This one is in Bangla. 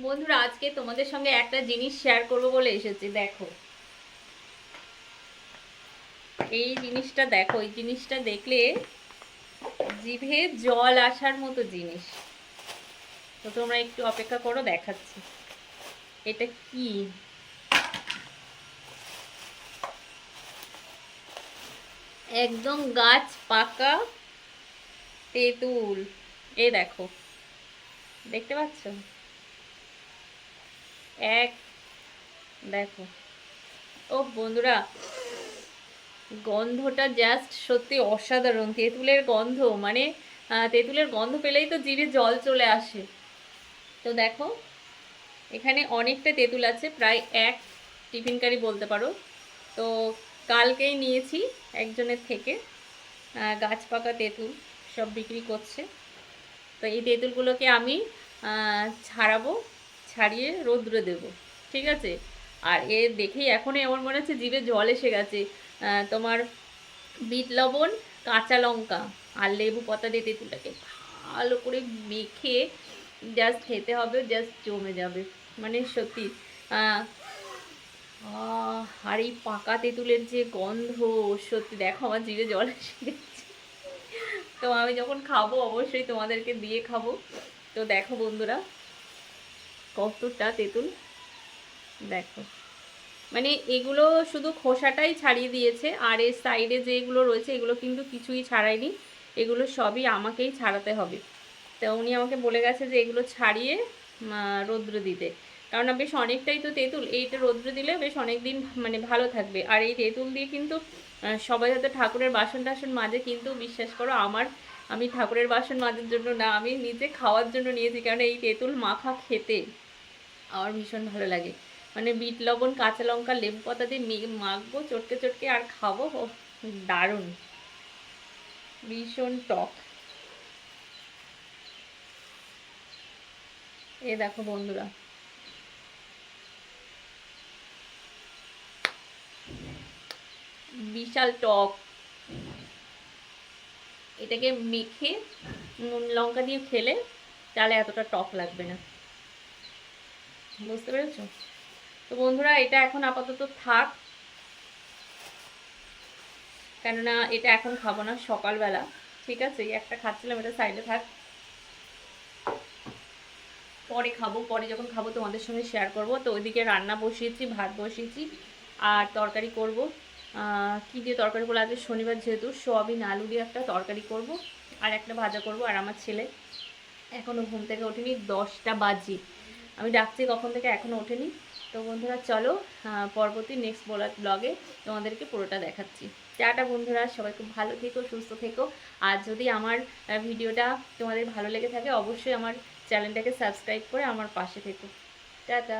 বন্ধুরা, আজকে তোমাদের সঙ্গে একটা জিনিস শেয়ার করব বলে এসেছি। দেখো, এই জিনিসটা দেখো। এই জিনিসটা দেখলে জিভে জল আসার মতো জিনিস। তো তোমরা একটু অপেক্ষা করো, দেখাচ্ছি। এটা কি? একদম গাছ পাকা তেঁতুল। এই দেখো, দেখতে পাচ্ছ? এক দেখো। ও বন্ধুরা, গন্ধটা জাস্ট সত্যি অসাধারণ। তেঁতুলের গন্ধ মানে তেঁতুলের গন্ধ পেলেই তো জিভে জল চলে আসে। তো দেখো, এখানে অনেকটা তেঁতুল আছে, প্রায় এক টিফিন কারি বলতে পারো। তো কালকেই নিয়েছি একজনের থেকে। গাছ পাকা তেঁতুল সব বিক্রি করছে। তো এই তেঁতুলগুলোকে আমি ছাড়াবো, ছাড়িয়ে রোদ্রে দেব, ঠিক আছে? আর এ দেখেই এখনই আমার মনে হচ্ছে জিভে জল এসে গেছে। তোমার বিট লবণ, কাঁচা লঙ্কা আর লেবু পাতা দিয়ে তেঁতুলটাকে ভালো করে মেখে জাস্ট খেতে হবে, জাস্ট জমে যাবে। মানে সত্যি। আর এই পাকা তেঁতুলের যে গন্ধ, সত্যি দেখো আমার জিভে জল এসে গেছে। তো আমি যখন খাবো অবশ্যই তোমাদেরকে দিয়ে খাবো। তো দেখো বন্ধুরা, কতটা তেঁতুল দেখো। মানে এগুলো শুধু খোসাটাই ছাড়িয়ে দিয়েছে, আর এর সাইডে যেগুলো রয়েছে এগুলো কিন্তু কিছুই ছাড়ায়নি। এগুলো সবই আমাকেই ছাড়াতে হবে। তো উনি আমাকে বলে গেছে যে এগুলো ছাড়িয়ে রৌদ্র দিতে। কারণ বেশ অনেকটাই তো তেঁতুল, এইটা রৌদ্র দিলে বেশ অনেক দিন মানে ভালো থাকবে। আর এই তেঁতুল দিয়ে কিন্তু সবাই হয়তো ঠাকুরের বাসন টাসন মাজে, কিন্তু বিশ্বাস করো আমি ঠাকুরের বাসন মাজার জন্য না, আমি নিজে খাওয়ার জন্য নিয়েছি। কারণ এই তেঁতুল মাখা খেতে আমার ভীষণ ভালো লাগে। মানে বিট লবণ, কাঁচা লঙ্কা, লেবু পাতা দিয়ে মাখবো চটকে চটকে আর খাবো। ও দারুণ, ভীষণ টক। এ দেখো বন্ধুরা, বিশাল টক। এটাকে মেখে নুন লঙ্কা দিয়ে খেলে তাহলে এতটা টক লাগবে না। বুঝতে পেরেছো? তো বন্ধুরা, এটা এখন আপাতত থাক, কেননা এটা এখন খাবো না, সকালবেলা। ঠিক আছে, এই একটা খাচ্ছিলাম, এটা সাইডে থাক, পরে খাবো। পরে যখন খাবো তোমাদের সঙ্গে শেয়ার করব। তো ওইদিকে রান্না বসিয়েছি, ভাত বসিয়েছি, আর তরকারি করব। কী দিয়ে তরকারি করবো? আজকে শনিবার যেহেতু সোয়াবিন আলু দিয়ে একটা তরকারি করব, আর একটা ভাজা করব। আর আমার ছেলে এখনও ঘুম থেকে ওঠেনি, 10টা বাজে। আমি ডাকছি কখন থেকে, এখনও ওঠেনি। তো বন্ধুরা চলো, পরবর্তী নেক্সট ব্লগে তোমাদেরকে পুরোটা দেখাচ্ছি। টাটা বন্ধুরা, সবাই খুব ভালো থেকো, সুস্থ থেকো। আর যদি আমার ভিডিওটা তোমাদের ভালো লেগে থাকে, অবশ্যই আমার চ্যানেলটাকে সাবস্ক্রাইব করে আমার পাশে থেকো। টাটা।